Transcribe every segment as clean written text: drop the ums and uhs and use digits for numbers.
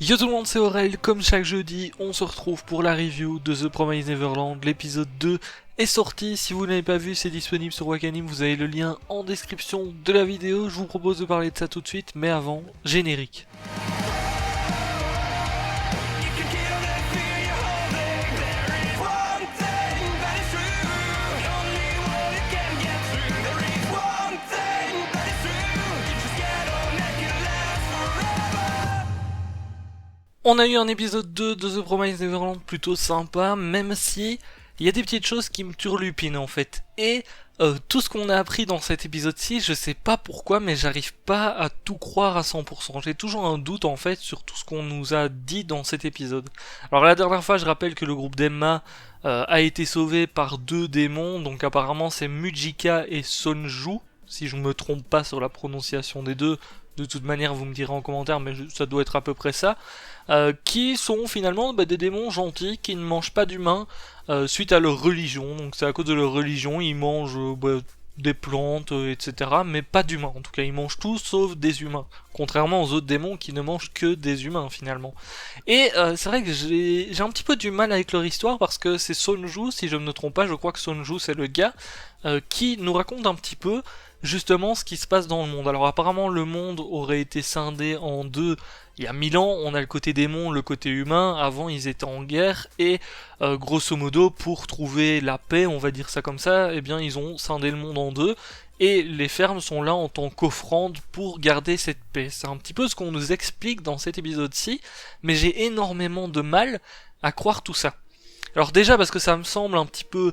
Yo tout le monde, c'est Aurel, comme chaque jeudi, on se retrouve pour la review de The Promised Neverland. L'épisode 2 est sorti, si vous n'avez pas vu, c'est disponible sur Wakanim, vous avez le lien en description de la vidéo. Je vous propose de parler de ça tout de suite, mais avant, générique. On a eu un épisode 2 de The Promised Neverland plutôt sympa, même si il y a des petites choses qui me turlupinent en fait. Et tout ce qu'on a appris dans cet épisode-ci, je sais pas pourquoi, mais j'arrive pas à tout croire à 100%. J'ai toujours un doute en fait sur tout ce qu'on nous a dit dans cet épisode. Alors la dernière fois, je rappelle que le groupe d'Emma a été sauvé par deux démons, donc apparemment c'est Mujika et Sonju, si je me trompe pas sur la prononciation des deux. De toute manière, vous me direz en commentaire, mais ça doit être à peu près ça. Qui sont finalement des démons gentils qui ne mangent pas d'humains suite à leur religion. Donc c'est à cause de leur religion, ils mangent des plantes, etc. Mais pas d'humains. En tout cas, ils mangent tout sauf des humains. Contrairement aux autres démons qui ne mangent que des humains finalement. Et c'est vrai que j'ai un petit peu du mal avec leur histoire parce que c'est Sonju, si je ne me trompe pas, je crois que Sonju c'est le gars qui nous raconte un petit peu justement ce qui se passe dans le monde. Alors apparemment le monde aurait été scindé en deux il y a 1000 ans, on a le côté démon, le côté humain, avant ils étaient en guerre, et grosso modo pour trouver la paix, on va dire ça comme ça, eh bien ils ont scindé le monde en deux, et les fermes sont là en tant qu'offrande pour garder cette paix. C'est un petit peu ce qu'on nous explique dans cet épisode-ci, mais j'ai énormément de mal à croire tout ça. Alors déjà parce que ça me semble un petit peu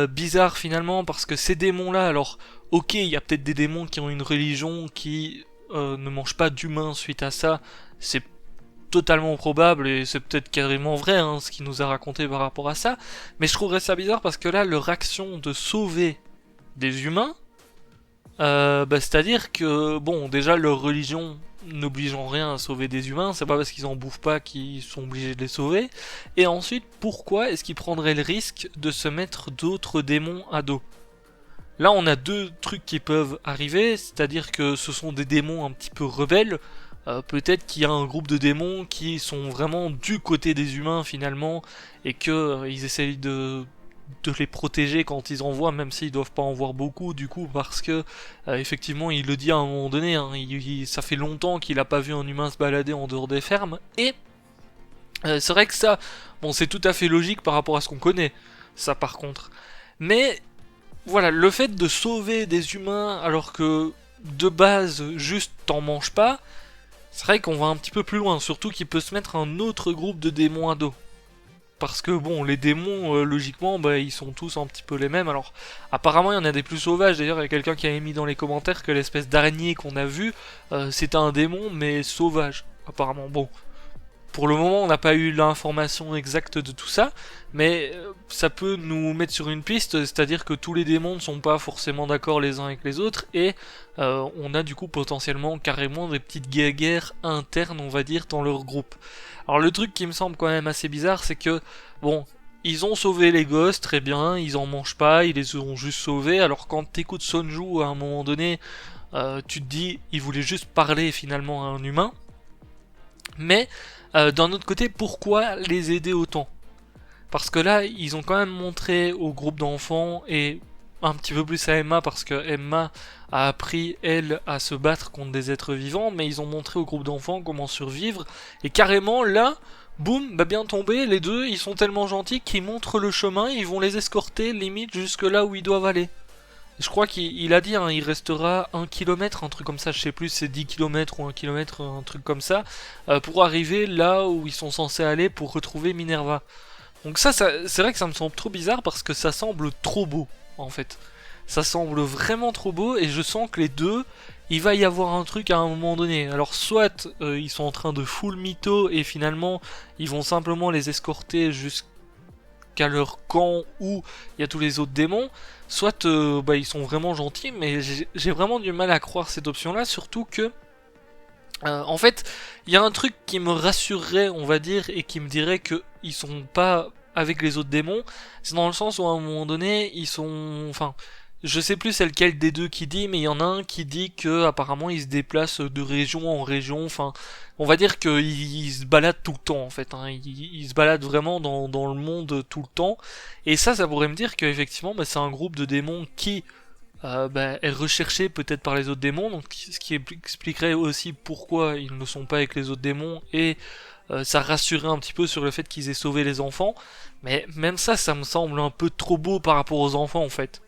bizarre finalement, parce que ces démons-là, alors ok, il y a peut-être des démons qui ont une religion qui ne mangent pas d'humains suite à ça, c'est totalement probable et c'est peut-être carrément vrai hein, ce qu'il nous a raconté par rapport à ça, mais je trouverais ça bizarre parce que là, leur action de sauver des humains, c'est-à-dire que, bon, déjà leur religion n'oblige en rien à sauver des humains, c'est pas parce qu'ils en bouffent pas qu'ils sont obligés de les sauver, et ensuite, pourquoi est-ce qu'ils prendraient le risque de se mettre d'autres démons à dos? Là, on a deux trucs qui peuvent arriver, c'est-à-dire que ce sont des démons un petit peu rebelles. Peut-être qu'il y a un groupe de démons qui sont vraiment du côté des humains finalement, et que ils essayent de les protéger quand ils en voient, même s'ils doivent pas en voir beaucoup du coup, parce que effectivement, il le dit à un moment donné, hein, ça fait longtemps qu'il a pas vu un humain se balader en dehors des fermes, et c'est vrai que ça, bon, c'est tout à fait logique par rapport à ce qu'on connaît, ça par contre. Mais voilà, le fait de sauver des humains alors que de base juste t'en manges pas, c'est vrai qu'on va un petit peu plus loin, surtout qu'il peut se mettre un autre groupe de démons à dos. Parce que bon, les démons, logiquement, ils sont tous un petit peu les mêmes. Alors, apparemment, il y en a des plus sauvages. D'ailleurs, il y a quelqu'un qui avait mis dans les commentaires que l'espèce d'araignée qu'on a vue, c'était un démon, mais sauvage. Apparemment, bon. Pour le moment, on n'a pas eu l'information exacte de tout ça, mais ça peut nous mettre sur une piste, c'est-à-dire que tous les démons ne sont pas forcément d'accord les uns avec les autres, et on a du coup potentiellement carrément des petites guerres internes, on va dire, dans leur groupe. Alors le truc qui me semble quand même assez bizarre, c'est que, bon, ils ont sauvé les gosses, très bien, ils en mangent pas, ils les ont juste sauvés, alors quand t'écoutes Sonju à un moment donné, tu te dis, il voulait juste parler finalement à un humain, mais d'un autre côté, pourquoi les aider autant? Parce que là, ils ont quand même montré au groupe d'enfants et un petit peu plus à Emma, parce que Emma a appris, elle, à se battre contre des êtres vivants, mais ils ont montré au groupe d'enfants comment survivre, et carrément là, boum, bien tombé, les deux, ils sont tellement gentils qu'ils montrent le chemin, ils vont les escorter limite jusque là où ils doivent aller. Je crois qu'il a dit, hein, il restera 1 kilomètre, un truc comme ça, je sais plus, c'est 10 km ou 1 kilomètre, un truc comme ça, pour arriver là où ils sont censés aller pour retrouver Minerva. Donc ça c'est vrai que ça me semble trop bizarre parce que ça semble trop beau, en fait. Ça semble vraiment trop beau et je sens que les deux, il va y avoir un truc à un moment donné. Alors soit ils sont en train de full mytho et finalement ils vont simplement les escorter jusqu'à leur camp où il y a tous les autres démons, soit ils sont vraiment gentils, mais j'ai vraiment du mal à croire cette option-là, surtout que en fait, il y a un truc qui me rassurerait, on va dire, et qui me dirait que ils sont pas avec les autres démons, c'est dans le sens où à un moment donné, ils sont, enfin, Je sais plus c'est lequel des deux qui dit, mais il y en a un qui dit que apparemment il se déplace de région en région. Enfin, on va dire qu'il se balade tout le temps en fait. Hein. Il se balade vraiment dans le monde tout le temps. Et ça pourrait me dire qu'effectivement, bah, c'est un groupe de démons qui est recherché peut-être par les autres démons. Donc, ce qui expliquerait aussi pourquoi ils ne sont pas avec les autres démons et ça rassurait un petit peu sur le fait qu'ils aient sauvé les enfants. Mais même ça me semble un peu trop beau par rapport aux enfants en fait.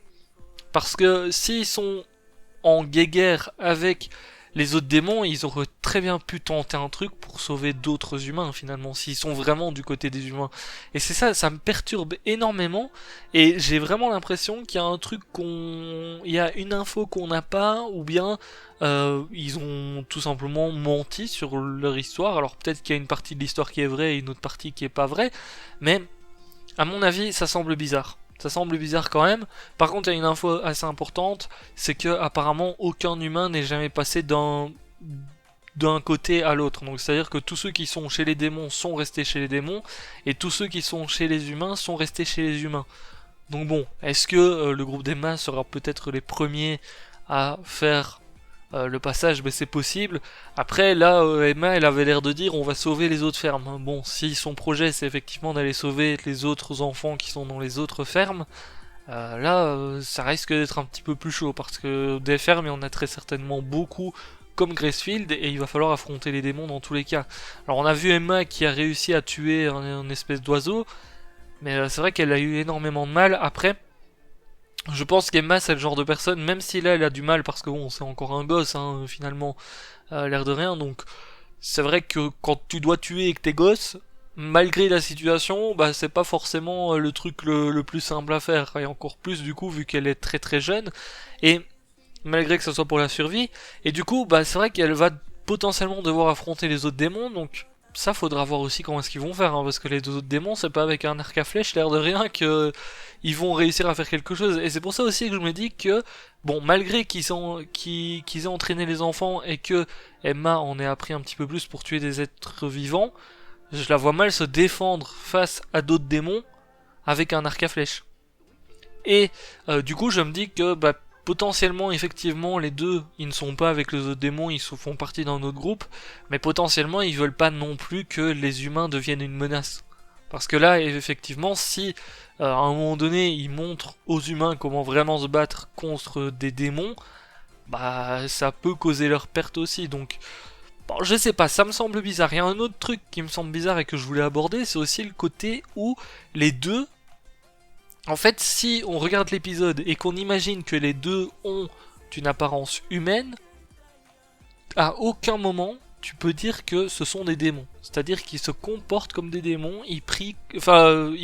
Parce que s'ils sont en guéguerre avec les autres démons, ils auraient très bien pu tenter un truc pour sauver d'autres humains finalement, s'ils sont vraiment du côté des humains. Et c'est ça me perturbe énormément, et j'ai vraiment l'impression qu'il y a un truc il y a une info qu'on n'a pas, ou bien ils ont tout simplement menti sur leur histoire. Alors peut-être qu'il y a une partie de l'histoire qui est vraie et une autre partie qui est pas vraie, mais à mon avis, ça semble bizarre. Ça semble bizarre quand même. Par contre, il y a une info assez importante, c'est que apparemment aucun humain n'est jamais passé d'un côté à l'autre. Donc c'est-à-dire que tous ceux qui sont chez les démons sont restés chez les démons, et tous ceux qui sont chez les humains sont restés chez les humains. Donc bon, est-ce que le groupe d'Emma sera peut-être les premiers à faire le passage? Mais c'est possible. Après, là, Emma, elle avait l'air de dire on va sauver les autres fermes. Bon, si son projet c'est effectivement d'aller sauver les autres enfants qui sont dans les autres fermes, ça risque d'être un petit peu plus chaud parce que des fermes, il y en a très certainement beaucoup comme Gracefield et il va falloir affronter les démons dans tous les cas. Alors on a vu Emma qui a réussi à tuer un espèce d'oiseau, mais c'est vrai qu'elle a eu énormément de mal. Après, je pense qu'Emma c'est le genre de personne, même si là elle a du mal parce que bon c'est encore un gosse hein, finalement, l'air de rien, donc c'est vrai que quand tu dois tuer avec tes gosses, malgré la situation, bah c'est pas forcément le truc le plus simple à faire, et encore plus du coup vu qu'elle est très très jeune, et malgré que ce soit pour la survie, et du coup bah c'est vrai qu'elle va potentiellement devoir affronter les autres démons, donc ça faudra voir aussi comment est-ce qu'ils vont faire, hein, parce que les deux autres démons c'est pas avec un arc à flèche l'air de rien que ils vont réussir à faire quelque chose, et c'est pour ça aussi que je me dis que bon malgré qu'ils aient entraîné les enfants et que Emma en ait appris un petit peu plus pour tuer des êtres vivants, je la vois mal se défendre face à d'autres démons avec un arc à flèche. Et du coup, je me dis que bah, potentiellement, effectivement, les deux, ils ne sont pas avec les autres démons, ils font partie d'un autre groupe, mais potentiellement, ils veulent pas non plus que les humains deviennent une menace. Parce que là, effectivement, si à un moment donné, ils montrent aux humains comment vraiment se battre contre des démons, bah ça peut causer leur perte aussi. Donc, bon, je sais pas, ça me semble bizarre. Il y a un autre truc qui me semble bizarre et que je voulais aborder, c'est aussi le côté où les deux, en fait, si on regarde l'épisode et qu'on imagine que les deux ont une apparence humaine, à aucun moment tu peux dire que ce sont des démons. C'est-à-dire qu'ils se comportent comme des démons, ils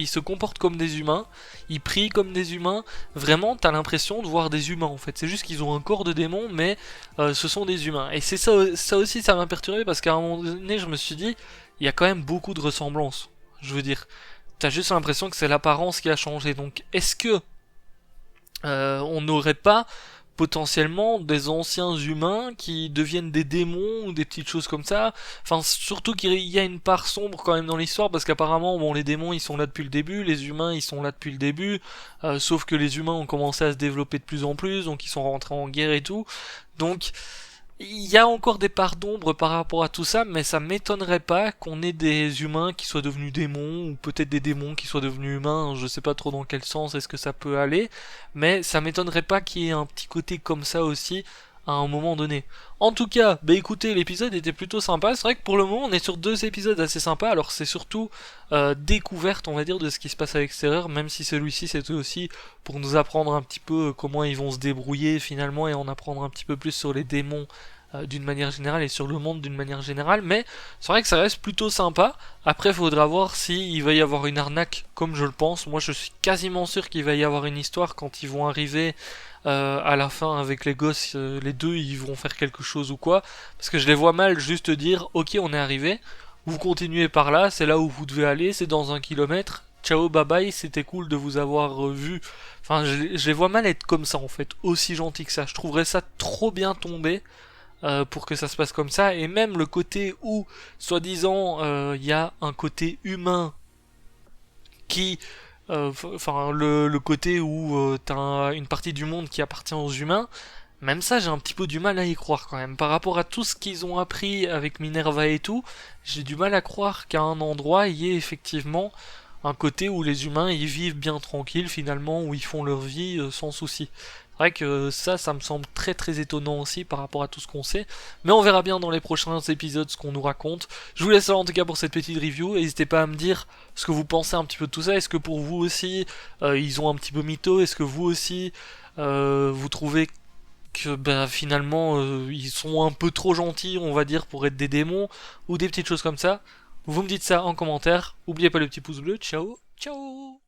se comportent comme des humains, ils prient comme des humains. Vraiment, t'as l'impression de voir des humains en fait. C'est juste qu'ils ont un corps de démon, mais ce sont des humains. Et c'est ça aussi, ça m'a perturbé parce qu'à un moment donné, je me suis dit, il y a quand même beaucoup de ressemblances. Je veux dire, t'as juste l'impression que c'est l'apparence qui a changé. Donc, est-ce que on n'aurait pas potentiellement des anciens humains qui deviennent des démons ou des petites choses comme ça. Enfin, surtout qu'il y a une part sombre quand même dans l'histoire, parce qu'apparemment, bon, les démons ils sont là depuis le début, les humains ils sont là depuis le début, sauf que les humains ont commencé à se développer de plus en plus, donc ils sont rentrés en guerre et tout. Donc, il y a encore des parts d'ombre par rapport à tout ça, mais ça m'étonnerait pas qu'on ait des humains qui soient devenus démons, ou peut-être des démons qui soient devenus humains, je sais pas trop dans quel sens est-ce que ça peut aller, mais ça m'étonnerait pas qu'il y ait un petit côté comme ça aussi à un moment donné. En tout cas, bah écoutez, l'épisode était plutôt sympa, c'est vrai que pour le moment on est sur deux épisodes assez sympas, alors c'est surtout découverte on va dire de ce qui se passe à l'extérieur, même si celui-ci c'était aussi pour nous apprendre un petit peu comment ils vont se débrouiller finalement et en apprendre un petit peu plus sur les démons d'une manière générale et sur le monde d'une manière générale, mais c'est vrai que ça reste plutôt sympa. Après, il faudra voir si il va y avoir une arnaque, comme je le pense. Moi, je suis quasiment sûr qu'il va y avoir une histoire quand ils vont arriver à la fin avec les gosses. Les deux, ils vont faire quelque chose ou quoi, parce que je les vois mal juste dire, ok, on est arrivé, vous continuez par là, c'est là où vous devez aller, c'est dans 1 kilomètre. Ciao, bye bye, c'était cool de vous avoir vu. Enfin, je les vois mal être comme ça en fait, aussi gentil que ça. Je trouverais ça trop bien tombé pour que ça se passe comme ça, et même le côté où, soi-disant, il y a un côté humain qui Enfin, le côté où t'as une partie du monde qui appartient aux humains, même ça, j'ai un petit peu du mal à y croire quand même. Par rapport à tout ce qu'ils ont appris avec Minerva et tout, j'ai du mal à croire qu'à un endroit, il y ait effectivement un côté où les humains y vivent bien tranquilles finalement, où ils font leur vie sans souci. C'est vrai que ça me semble très très étonnant aussi par rapport à tout ce qu'on sait. Mais on verra bien dans les prochains épisodes ce qu'on nous raconte. Je vous laisse là en tout cas pour cette petite review. N'hésitez pas à me dire ce que vous pensez un petit peu de tout ça. Est-ce que pour vous aussi, ils ont un petit peu mytho? Est-ce que vous aussi, vous trouvez que bah, finalement ils sont un peu trop gentils, on va dire, pour être des démons, ou des petites choses comme ça? Vous me dites ça en commentaire. N'oubliez pas le petit pouce bleu. Ciao, ciao!